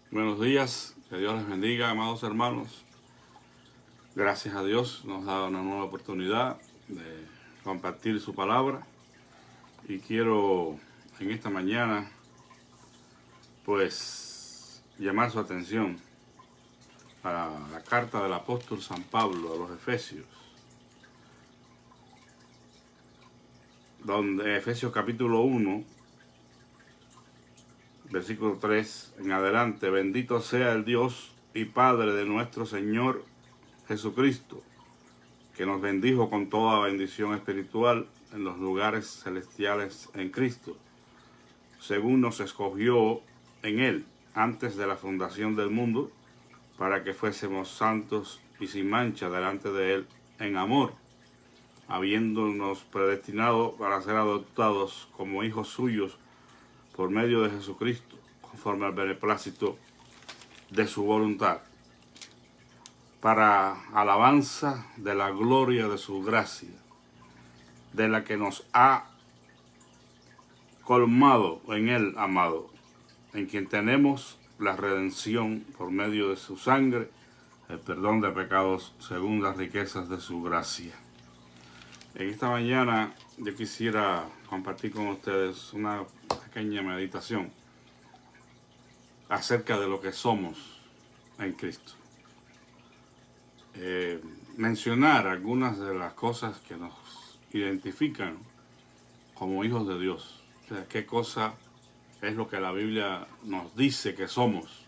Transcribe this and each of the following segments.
Buenos días, que Dios les bendiga, amados hermanos. Gracias a Dios nos da una nueva oportunidad de compartir su palabra y quiero en esta mañana pues llamar su atención a la carta del apóstol San Pablo a los Efesios, donde Efesios capítulo 1, versículo 3 en adelante: bendito sea el Dios y Padre de nuestro Señor Jesucristo, que nos bendijo con toda bendición espiritual en los lugares celestiales en Cristo, según nos escogió en Él antes de la fundación del mundo, para que fuésemos santos y sin mancha delante de Él en amor, habiéndonos predestinado para ser adoptados como hijos suyos por medio de Jesucristo, conforme al beneplácito de su voluntad, para alabanza de la gloria de su gracia, de la que nos ha colmado en el amado, en quien tenemos la redención por medio de su sangre, el perdón de pecados según las riquezas de su gracia. En esta mañana yo quisiera compartir con ustedes una pequeña meditación acerca de lo que somos en Cristo. Mencionar algunas de las cosas que nos identifican como hijos de Dios. O sea, qué cosa es lo que la Biblia nos dice que somos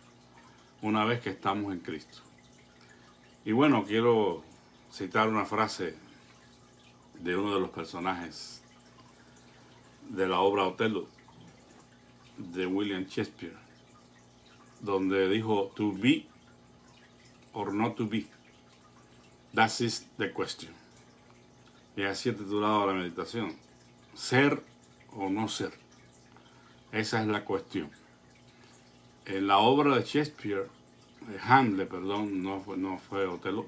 una vez que estamos en Cristo. Y bueno, quiero citar una frase de uno de los personajes de la obra Otelo de William Shakespeare, donde dijo: to be or not to be, that is the question. Y así he titulado la meditación: ser o no ser, esa es la cuestión. En la obra de Shakespeare, Hamlet, perdón, no fue Otelo,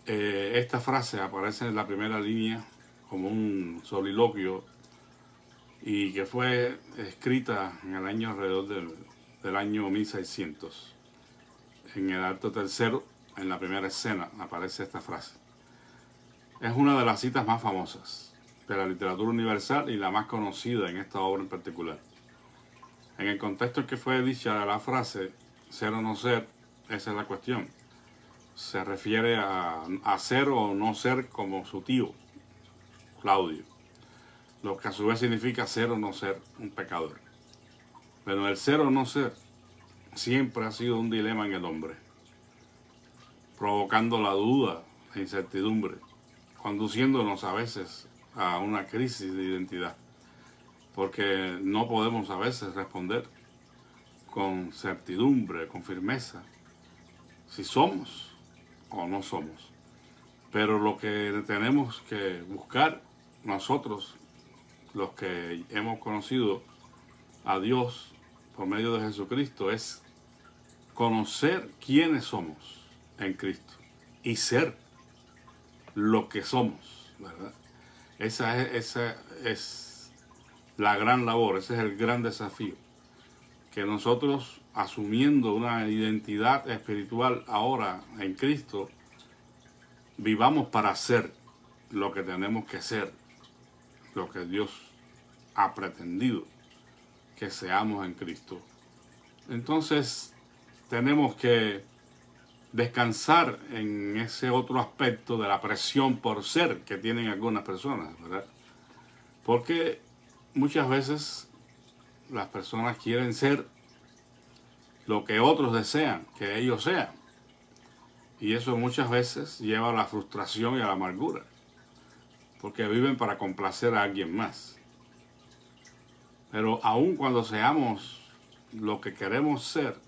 esta frase aparece en la primera línea como un soliloquio y que fue escrita en el año alrededor del año 1600. En el acto tercero, en la primera escena, aparece esta frase. Es una de las citas más famosas de la literatura universal y la más conocida en esta obra en particular. En el contexto en que fue dicha la frase, ser o no ser, esa es la cuestión. Se refiere a ser o no ser como su tío, Claudio, lo que a su vez significa ser o no ser un pecador. Pero el ser o no ser siempre ha sido un dilema en el hombre, provocando la duda e incertidumbre, conduciéndonos a veces a una crisis de identidad, porque no podemos a veces responder con certidumbre, con firmeza, si somos o no somos. Pero lo que tenemos que buscar nosotros, los que hemos conocido a Dios por medio de Jesucristo, es conocer quiénes somos en Cristo y ser lo que somos, ¿verdad? Esa es la gran labor, ese es el gran desafío, que nosotros, asumiendo una identidad espiritual ahora en Cristo, vivamos para ser lo que tenemos que ser, lo que Dios ha pretendido que seamos en Cristo. Entonces tenemos que descansar en ese otro aspecto de la presión por ser que tienen algunas personas, ¿verdad? Porque muchas veces las personas quieren ser lo que otros desean que ellos sean, y eso muchas veces lleva a la frustración y a la amargura, porque viven para complacer a alguien más. Pero aun cuando seamos lo que queremos ser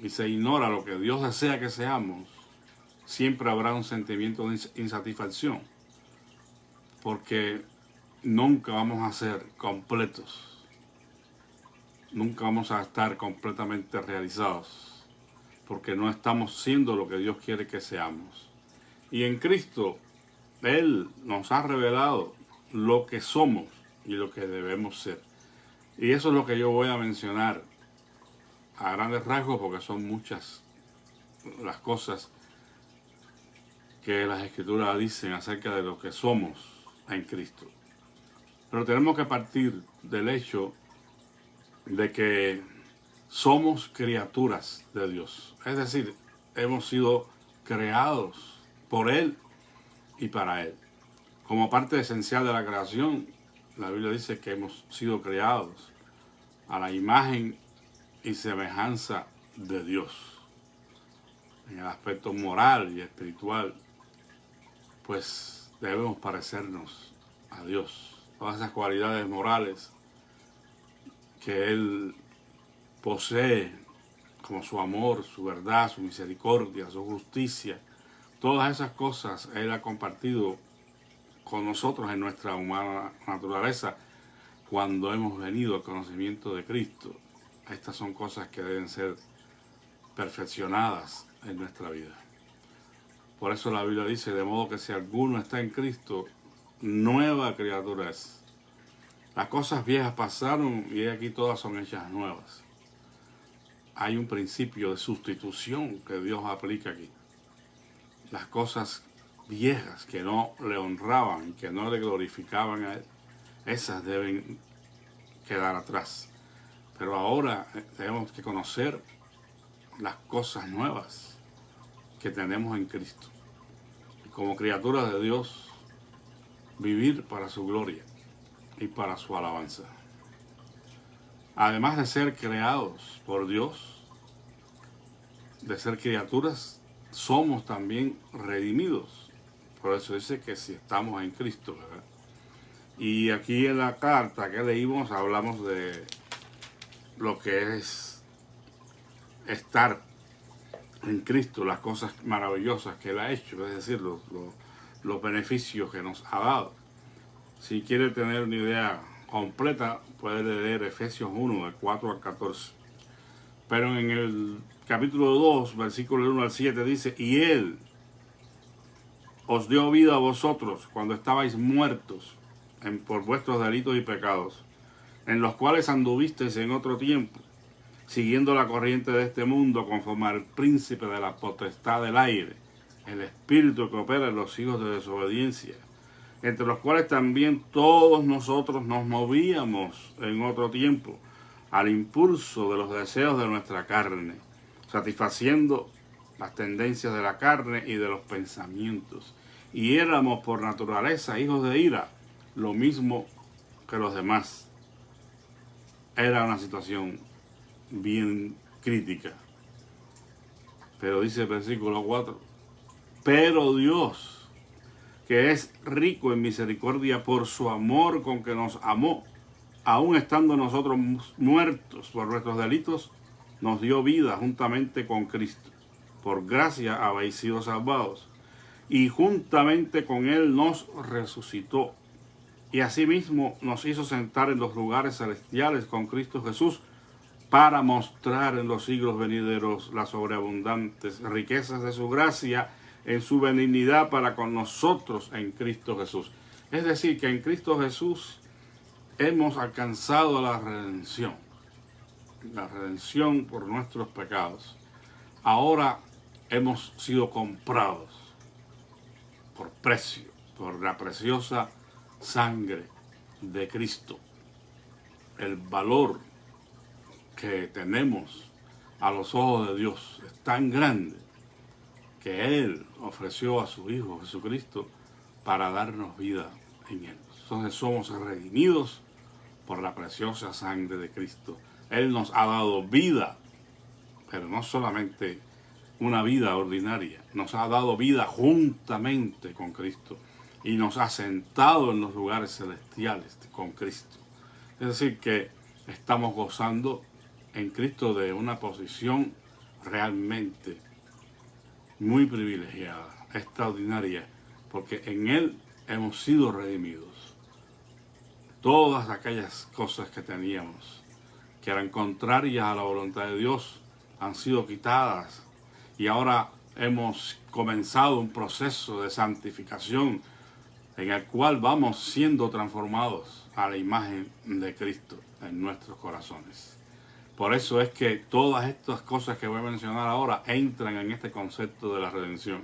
y se ignora lo que Dios desea que seamos, siempre habrá un sentimiento de insatisfacción, porque nunca vamos a ser completos, nunca vamos a estar completamente realizados, porque no estamos siendo lo que Dios quiere que seamos. Y en Cristo, Él nos ha revelado lo que somos y lo que debemos ser. Y eso es lo que yo voy a mencionar a grandes rasgos, porque son muchas las cosas que las Escrituras dicen acerca de lo que somos en Cristo. Pero tenemos que partir del hecho de que somos criaturas de Dios. Es decir, hemos sido creados por Él y para Él. Como parte esencial de la creación, la Biblia dice que hemos sido creados a la imagen y semejanza de Dios. En el aspecto moral y espiritual, pues debemos parecernos a Dios. Todas esas cualidades morales que Él posee, como su amor, su verdad, su misericordia, su justicia, todas esas cosas Él ha compartido con nosotros en nuestra humana naturaleza cuando hemos venido al conocimiento de Cristo. Estas son cosas que deben ser perfeccionadas en nuestra vida. Por eso la Biblia dice, de modo que si alguno está en Cristo, nueva criatura es. Las cosas viejas pasaron y aquí todas son hechas nuevas. Hay un principio de sustitución que Dios aplica aquí. Las cosas viejas que no le honraban, que no le glorificaban a Él, esas deben quedar atrás. Pero ahora tenemos que conocer las cosas nuevas que tenemos en Cristo. Y como criaturas de Dios, vivir para su gloria y para su alabanza. Además de ser creados por Dios, de ser criaturas, somos también redimidos. Por eso dice que si estamos en Cristo, ¿verdad? Y aquí en la carta que leímos hablamos de lo que es estar en Cristo, las cosas maravillosas que Él ha hecho, es decir, los beneficios que nos ha dado. Si quiere tener una idea completa, puede leer Efesios 1, del 4 al 14. Pero en el capítulo 2, versículo 1 al 7, dice, y Él os dio vida a vosotros cuando estabais muertos por vuestros delitos y pecados, en los cuales anduvisteis en otro tiempo, siguiendo la corriente de este mundo, conforme al príncipe de la potestad del aire, el espíritu que opera en los hijos de desobediencia, entre los cuales también todos nosotros nos movíamos en otro tiempo, al impulso de los deseos de nuestra carne, satisfaciendo las tendencias de la carne y de los pensamientos. Y éramos por naturaleza hijos de ira, lo mismo que los demás. Era una situación bien crítica. Pero dice el versículo 4, pero Dios, que es rico en misericordia por su amor con que nos amó, aun estando nosotros muertos por nuestros delitos, nos dio vida juntamente con Cristo. Por gracia habéis sido salvados, y juntamente con Él nos resucitó, y asimismo nos hizo sentar en los lugares celestiales con Cristo Jesús, para mostrar en los siglos venideros las sobreabundantes riquezas de su gracia en su benignidad para con nosotros en Cristo Jesús. Es decir, que en Cristo Jesús hemos alcanzado la redención por nuestros pecados. Ahora hemos sido comprados por precio, por la preciosa sangre de Cristo. El valor que tenemos a los ojos de Dios es tan grande que Él ofreció a su Hijo Jesucristo para darnos vida en Él. Entonces somos redimidos por la preciosa sangre de Cristo. Él nos ha dado vida, pero no solamente una vida ordinaria, nos ha dado vida juntamente con Cristo y nos ha sentado en los lugares celestiales con Cristo. Es decir, que estamos gozando en Cristo de una posición realmente muy privilegiada, extraordinaria, porque en Él hemos sido redimidos. Todas aquellas cosas que teníamos, que eran contrarias a la voluntad de Dios, han sido quitadas y ahora hemos comenzado un proceso de santificación en el cual vamos siendo transformados a la imagen de Cristo en nuestros corazones. Por eso es que todas estas cosas que voy a mencionar ahora entran en este concepto de la redención.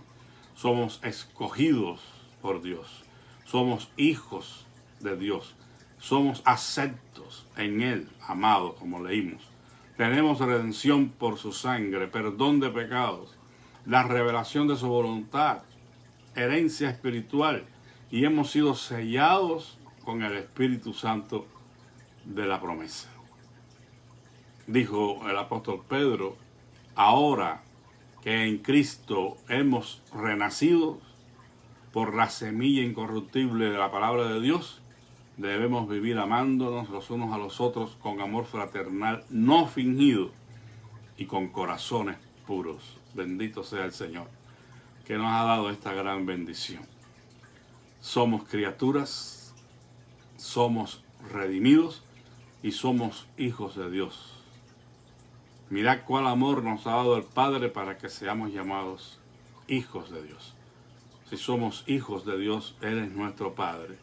Somos escogidos por Dios. Somos hijos de Dios. Somos aceptos en Él, amados, como leímos. Tenemos redención por su sangre, perdón de pecados, la revelación de su voluntad, herencia espiritual, y hemos sido sellados con el Espíritu Santo de la promesa. Dijo el apóstol Pedro, ahora que en Cristo hemos renacido por la semilla incorruptible de la palabra de Dios, debemos vivir amándonos los unos a los otros con amor fraternal no fingido y con corazones puros. Bendito sea el Señor, que nos ha dado esta gran bendición. Somos criaturas, somos redimidos y somos hijos de Dios. Mirad cuál amor nos ha dado el Padre para que seamos llamados hijos de Dios. Si somos hijos de Dios, Él es nuestro Padre.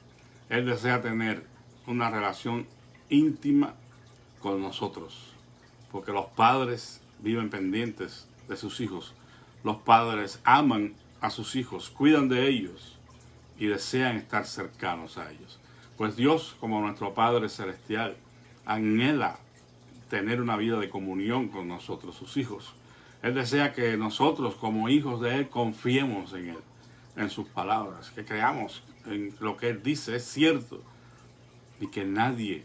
Él desea tener una relación íntima con nosotros, porque los padres viven pendientes de sus hijos. Los padres aman a sus hijos, cuidan de ellos y desean estar cercanos a ellos. Pues Dios, como nuestro Padre Celestial, anhela tener una vida de comunión con nosotros, sus hijos. Él desea que nosotros, como hijos de Él, confiemos en Él, en sus palabras, que creamos en lo que Él dice, es cierto, y que nadie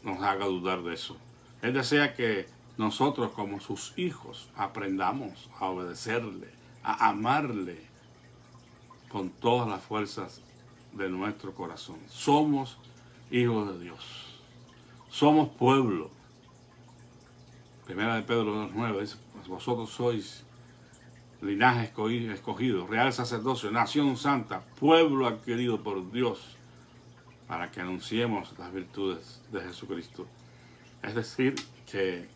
nos haga dudar de eso. Él desea que nosotros, como sus hijos, aprendamos a obedecerle, a amarle con todas las fuerzas de nuestro corazón. Somos hijos de Dios. Somos pueblo. Primera de Pedro 2:9 dice, pues vosotros sois linaje escogido, real sacerdocio, nación santa, pueblo adquirido por Dios, para que anunciemos las virtudes de Jesucristo. Es decir, que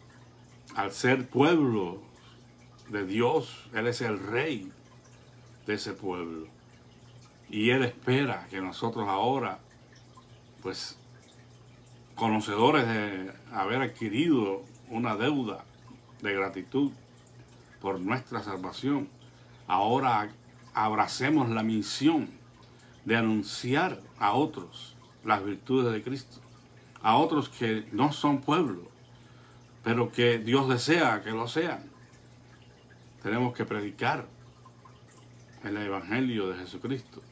al ser pueblo de Dios, Él es el rey de ese pueblo. Y Él espera que nosotros ahora, pues, conocedores de haber adquirido una deuda de gratitud por nuestra salvación, ahora abracemos la misión de anunciar a otros las virtudes de Cristo, a otros que no son pueblo, pero que Dios desea que lo sean. Tenemos que predicar el Evangelio de Jesucristo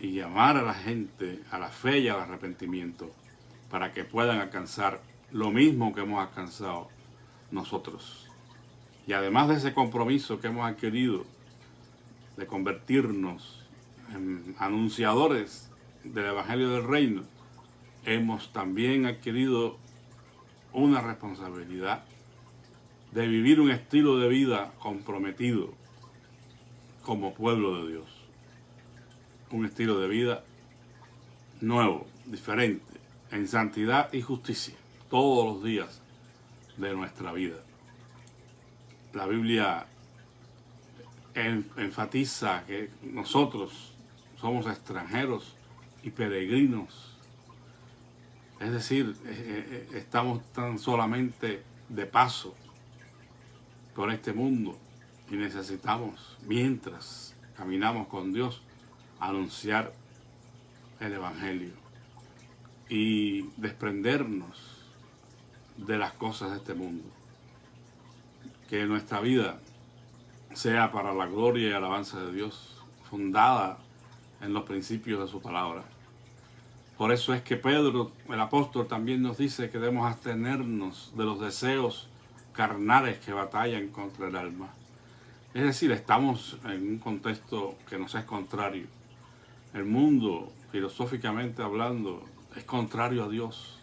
y llamar a la gente a la fe y al arrepentimiento para que puedan alcanzar lo mismo que hemos alcanzado nosotros. Y además de ese compromiso que hemos adquirido de convertirnos en anunciadores del Evangelio del Reino, hemos también adquirido una responsabilidad de vivir un estilo de vida comprometido como pueblo de Dios. Un estilo de vida nuevo, diferente, en santidad y justicia, todos los días de nuestra vida. La Biblia enfatiza que nosotros somos extranjeros y peregrinos. Es decir, estamos tan solamente de paso por este mundo y necesitamos, mientras caminamos con Dios, anunciar el Evangelio y desprendernos de las cosas de este mundo. Que nuestra vida sea para la gloria y alabanza de Dios, fundada en los principios de su palabra. Por eso es que Pedro, el apóstol, también nos dice que debemos abstenernos de los deseos carnales que batallan contra el alma. Es decir, estamos en un contexto que nos es contrario. El mundo, filosóficamente hablando, es contrario a Dios.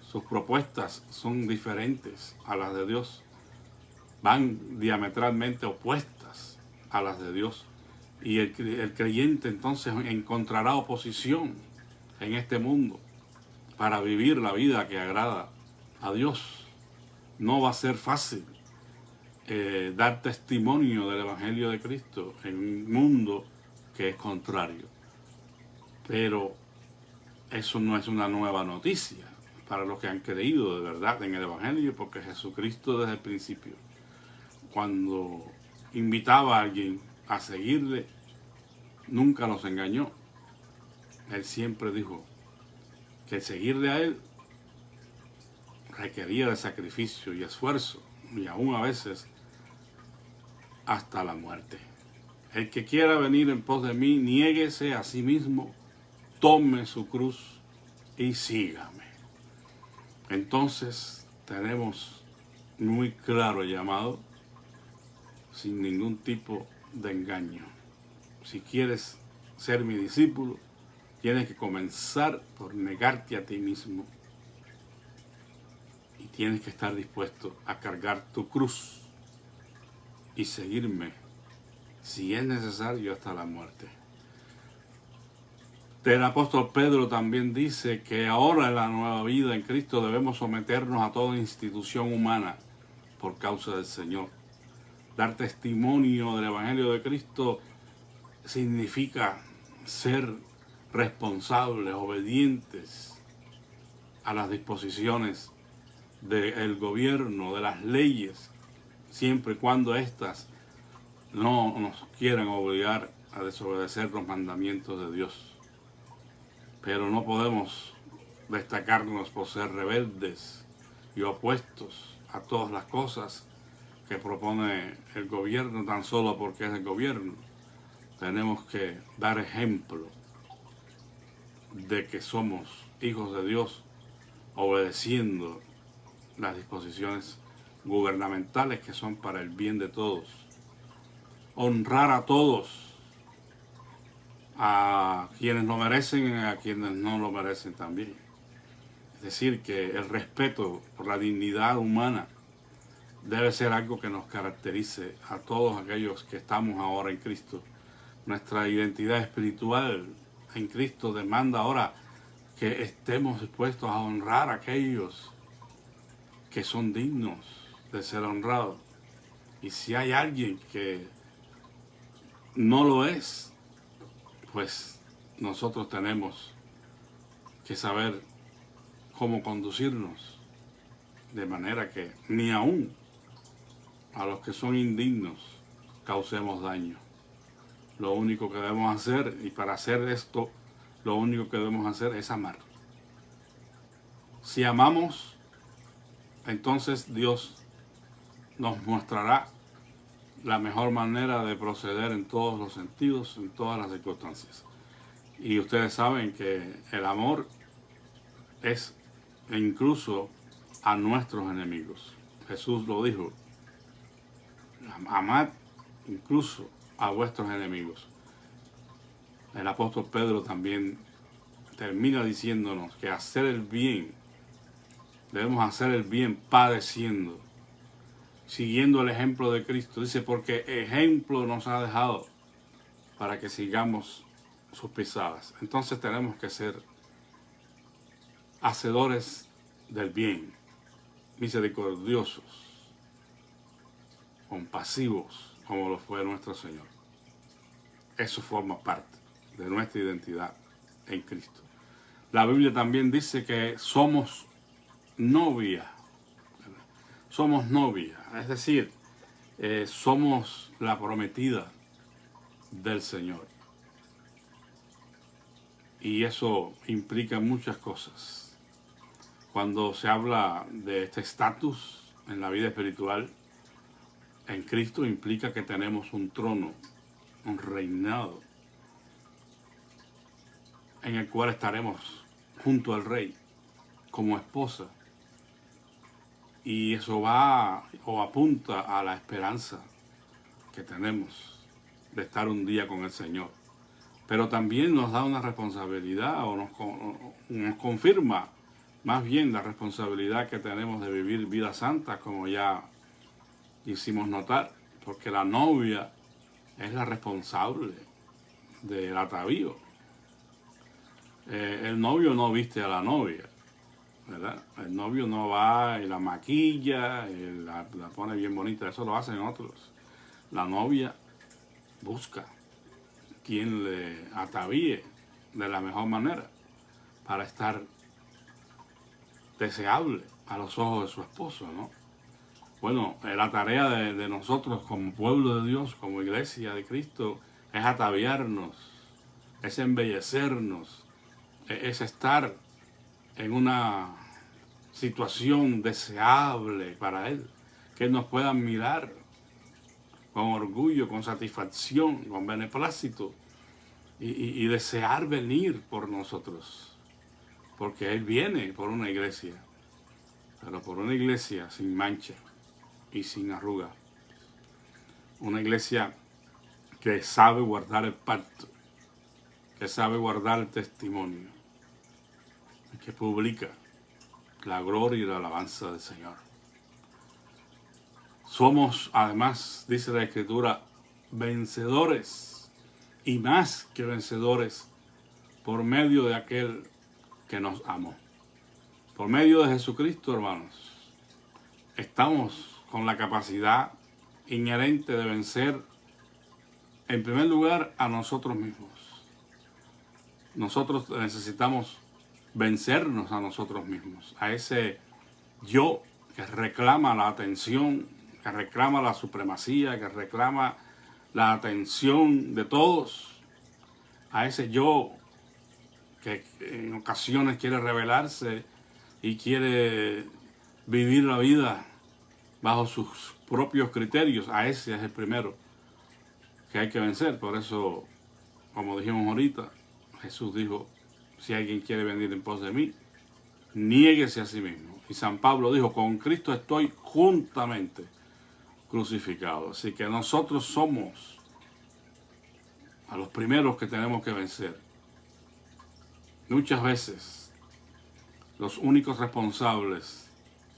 Sus propuestas son diferentes a las de Dios. Van diametralmente opuestas a las de Dios. Y el creyente entonces encontrará oposición en este mundo para vivir la vida que agrada a Dios. No va a ser fácil dar testimonio del Evangelio de Cristo en un mundo que es contrario. Pero eso no es una nueva noticia. para los que han creído de verdad en el Evangelio, porque Jesucristo desde el principio, cuando invitaba a alguien a seguirle, nunca los engañó. Él siempre dijo que seguirle a Él requería de sacrificio y esfuerzo, y aún a veces hasta la muerte. El que quiera venir en pos de mí, niéguese a sí mismo, tome su cruz y sígame. Entonces tenemos muy claro el llamado, sin ningún tipo de engaño. Si quieres ser mi discípulo, tienes que comenzar por negarte a ti mismo y tienes que estar dispuesto a cargar tu cruz y seguirme, si es necesario, hasta la muerte. El apóstol Pedro también dice que ahora en la nueva vida en Cristo debemos someternos a toda institución humana por causa del Señor. Dar testimonio del Evangelio de Cristo significa ser responsables, obedientes a las disposiciones del gobierno, de las leyes, siempre y cuando éstas no nos quieran obligar a desobedecer los mandamientos de Dios. Pero no podemos destacarnos por ser rebeldes y opuestos a todas las cosas que propone el gobierno tan solo porque es el gobierno. Tenemos que dar ejemplo de que somos hijos de Dios, obedeciendo las disposiciones gubernamentales que son para el bien de todos. Honrar a todos, a quienes lo merecen y a quienes no lo merecen también. Es decir, que el respeto por la dignidad humana debe ser algo que nos caracterice a todos aquellos que estamos ahora en Cristo. Nuestra identidad espiritual en Cristo demanda ahora que estemos dispuestos a honrar a aquellos que son dignos de ser honrados. Y si hay alguien que no lo es, pues nosotros tenemos que saber cómo conducirnos de manera que ni aún a los que son indignos causemos daño. Lo único que debemos hacer, y para hacer esto, lo único que debemos hacer es amar. Si amamos, entonces Dios nos mostrará la mejor manera de proceder en todos los sentidos, en todas las circunstancias. Y ustedes saben que el amor es incluso a nuestros enemigos. Jesús lo dijo: amad incluso a vuestros enemigos. El apóstol Pedro también termina diciéndonos que hacer el bien, debemos hacer el bien padeciendo, siguiendo el ejemplo de Cristo. Dice, porque ejemplo nos ha dejado para que sigamos sus pisadas. Entonces tenemos que ser hacedores del bien, misericordiosos, compasivos, como lo fue nuestro Señor. Eso forma parte de nuestra identidad en Cristo. La Biblia también dice que somos novia. Somos novia, es decir, somos la prometida del Señor. Y eso implica muchas cosas. Cuando se habla de este estatus en la vida espiritual, en Cristo implica que tenemos un trono, un reinado, en el cual estaremos junto al Rey, como esposa. Y eso va o apunta a la esperanza que tenemos de estar un día con el Señor. Pero también nos da una responsabilidad o nos confirma más bien la responsabilidad que tenemos de vivir vida santa, como ya hicimos notar, porque la novia es la responsable del atavío. El novio no viste a la novia, ¿verdad? El novio no va y la maquilla, y la pone bien bonita, eso lo hacen otros. La novia busca quien le atavíe de la mejor manera para estar deseable a los ojos de su esposo, ¿no? Bueno, la tarea de nosotros como pueblo de Dios, como iglesia de Cristo, es ataviarnos, es embellecernos, es estar en una situación deseable para Él, que nos puedan mirar con orgullo, con satisfacción, con beneplácito y desear venir por nosotros, porque Él viene por una iglesia, pero por una iglesia sin mancha y sin arruga, una iglesia que sabe guardar el pacto, que sabe guardar el testimonio, que publica la gloria y la alabanza del Señor. Somos, además, dice la Escritura, vencedores y más que vencedores por medio de aquel que nos amó. Por medio de Jesucristo, hermanos, estamos con la capacidad inherente de vencer, en primer lugar, a nosotros mismos. Nosotros necesitamos vencernos a nosotros mismos, a ese yo que reclama la atención, que reclama la supremacía, que reclama la atención de todos, a ese yo que en ocasiones quiere rebelarse y quiere vivir la vida bajo sus propios criterios. A ese es el primero que hay que vencer. Por eso, como dijimos ahorita, Jesús dijo: si alguien quiere venir en pos de mí, niéguese a sí mismo. Y San Pablo dijo: con Cristo estoy juntamente crucificado. Así que nosotros somos a los primeros que tenemos que vencer. Muchas veces los únicos responsables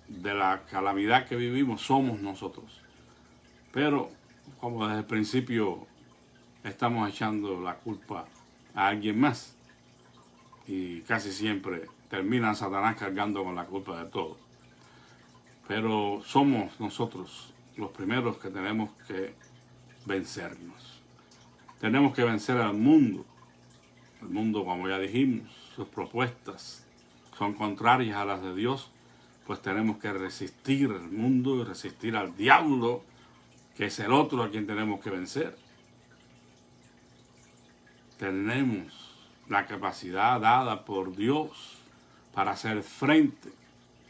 de la calamidad que vivimos somos nosotros. Pero como desde el principio estamos echando la culpa a alguien más, y casi siempre termina Satanás cargando con la culpa de todo. Pero somos nosotros los primeros que tenemos que vencernos. Tenemos que vencer al mundo. El mundo, como ya dijimos, sus propuestas son contrarias a las de Dios, pues tenemos que resistir al mundo y resistir al diablo, que es el otro a quien tenemos que vencer. Tenemos la capacidad dada por Dios para hacer frente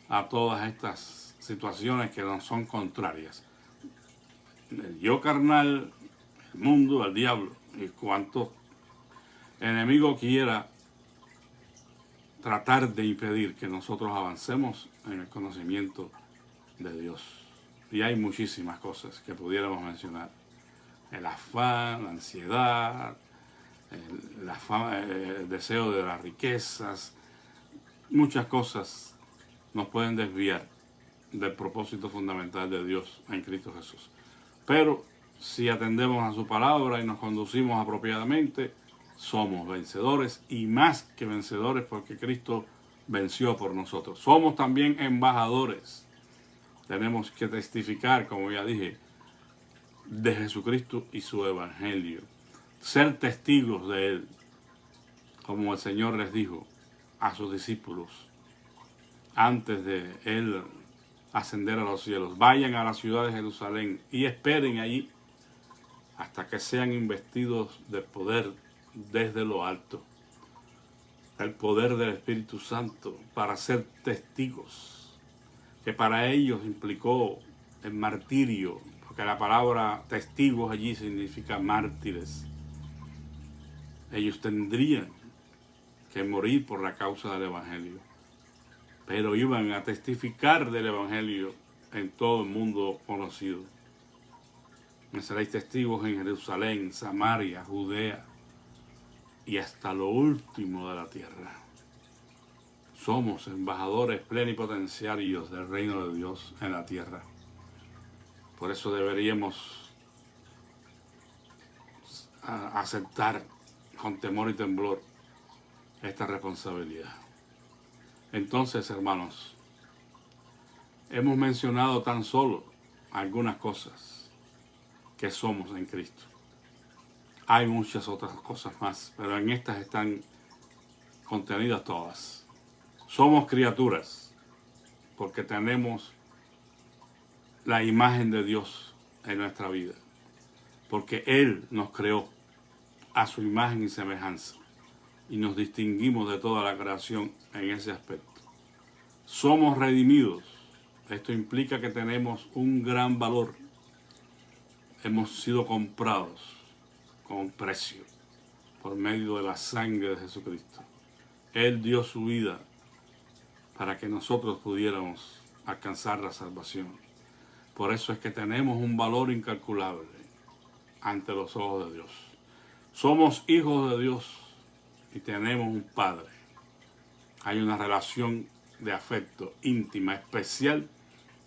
a todas estas situaciones que nos son contrarias. El yo carnal, el mundo, el diablo y cuanto enemigo quiera tratar de impedir que nosotros avancemos en el conocimiento de Dios. Y hay muchísimas cosas que pudiéramos mencionar. El afán, la ansiedad, el deseo de las riquezas, muchas cosas nos pueden desviar del propósito fundamental de Dios en Cristo Jesús. Pero si atendemos a su palabra y nos conducimos apropiadamente, somos vencedores y más que vencedores, porque Cristo venció por nosotros. Somos también embajadores. Tenemos que testificar, como ya dije, de Jesucristo y su evangelio. Ser testigos de Él, como el Señor les dijo a sus discípulos antes de Él ascender a los cielos: vayan a la ciudad de Jerusalén y esperen allí hasta que sean investidos de poder desde lo alto, el poder del Espíritu Santo, para ser testigos, que para ellos implicó el martirio, porque la palabra testigos allí significa mártires. Ellos tendrían que morir por la causa del Evangelio, pero iban a testificar del Evangelio en todo el mundo conocido. Me seréis testigos en Jerusalén, Samaria, Judea y hasta lo último de la tierra. Somos embajadores plenipotenciarios del reino de Dios en la tierra. Por eso deberíamos aceptar con temor y temblor esta responsabilidad. Entonces, hermanos, hemos mencionado tan solo algunas cosas que somos en Cristo. Hay muchas otras cosas más, pero en estas están contenidas todas. Somos criaturas porque tenemos la imagen de Dios en nuestra vida, porque Él nos creó a su imagen y semejanza y nos distinguimos de toda la creación en ese aspecto. Somos redimidos. Esto implica que tenemos un gran valor. Hemos sido comprados con precio por medio de la sangre de Jesucristo. Él dio su vida para que nosotros pudiéramos alcanzar la salvación. Por eso es que tenemos un valor incalculable ante los ojos de Dios. Somos hijos de Dios y tenemos un Padre. Hay una relación de afecto íntima, especial,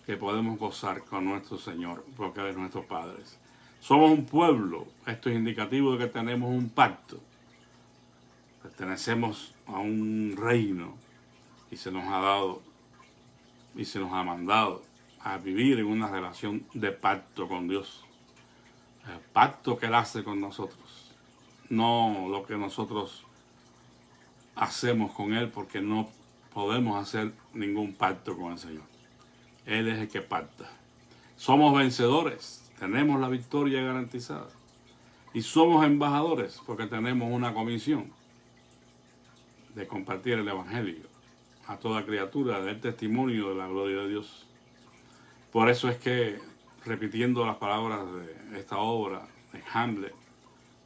que podemos gozar con nuestro Señor, porque Él es nuestro Padre. Somos un pueblo. Esto es indicativo de que tenemos un pacto. Pertenecemos a un reino y se nos ha dado y se nos ha mandado a vivir en una relación de pacto con Dios. El pacto que Él hace con nosotros, no lo que nosotros hacemos con Él, porque no podemos hacer ningún pacto con el Señor. Él es el que pacta. Somos vencedores, tenemos la victoria garantizada. Y somos embajadores porque tenemos una comisión de compartir el Evangelio a toda criatura, del testimonio de la gloria de Dios. Por eso es que, repitiendo las palabras de esta obra de Hamlet,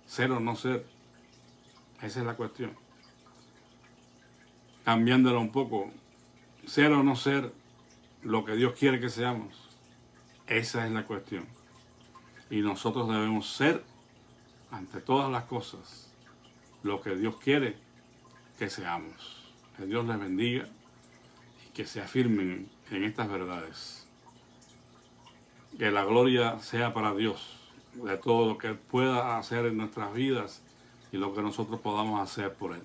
ser o no ser, esa es la cuestión. Cambiándola un poco, ser o no ser lo que Dios quiere que seamos, esa es la cuestión. Y nosotros debemos ser, ante todas las cosas, lo que Dios quiere que seamos. Que Dios les bendiga y que se afirmen en estas verdades. Que la gloria sea para Dios, de todo lo que Él pueda hacer en nuestras vidas y lo que nosotros podamos hacer por Él.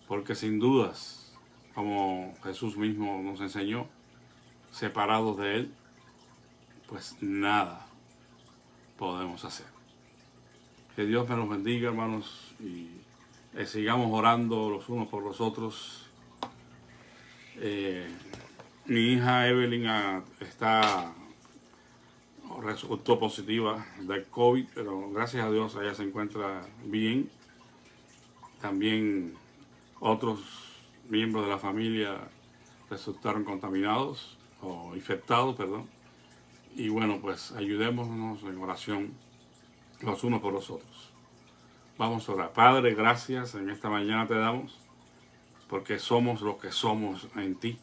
Porque sin dudas, como Jesús mismo nos enseñó, separados de Él, pues nada podemos hacer. Que Dios me los bendiga, hermanos, y sigamos orando los unos por los otros. Mi hija Evelyn resultó positiva del COVID, pero gracias a Dios ella se encuentra bien. También otros miembros de la familia resultaron contaminados o infectados, perdón. Y bueno, pues ayudémonos en oración los unos por los otros. Vamos a orar. Padre, gracias en esta mañana te damos porque somos lo que somos en ti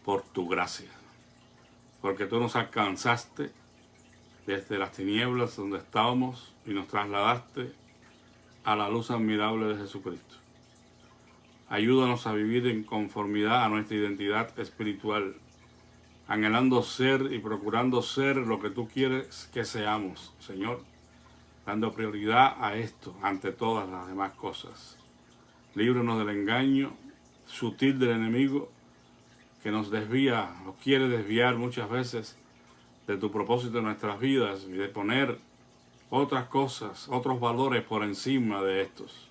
por tu gracia. Porque tú nos alcanzaste desde las tinieblas donde estábamos y nos trasladaste a la luz admirable de Jesucristo. Ayúdanos a vivir en conformidad a nuestra identidad espiritual, anhelando ser y procurando ser lo que tú quieres que seamos, Señor, dando prioridad a esto ante todas las demás cosas. Líbranos del engaño sutil del enemigo que nos desvía, nos quiere desviar muchas veces de tu propósito en nuestras vidas y de poner otras cosas, otros valores por encima de estos.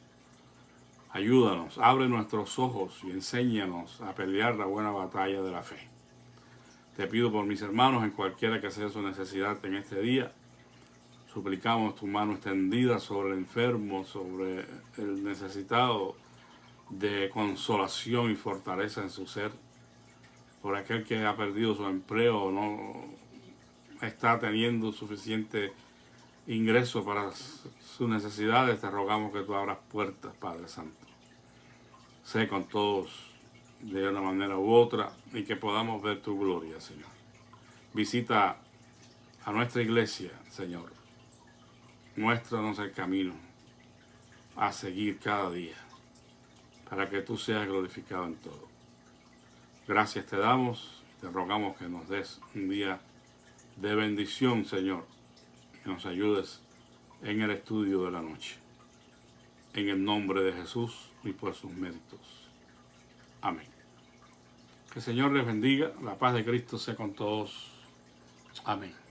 Ayúdanos, abre nuestros ojos y enséñanos a pelear la buena batalla de la fe. Te pido por mis hermanos en cualquiera que sea su necesidad en este día. Suplicamos tu mano extendida sobre el enfermo, sobre el necesitado de consolación y fortaleza en su ser, por aquel que ha perdido su empleo o no está teniendo suficiente ingreso para sus necesidades. Te rogamos que tú abras puertas, Padre Santo. Sé con todos de una manera u otra y que podamos ver tu gloria, Señor. Visita a nuestra iglesia, Señor. Muéstranos el camino a seguir cada día para que tú seas glorificado en todo. Gracias te damos, te rogamos que nos des un día de bendición, Señor, que nos ayudes en el estudio de la noche. En el nombre de Jesús y por sus méritos. Amén. Que el Señor les bendiga, la paz de Cristo sea con todos. Amén.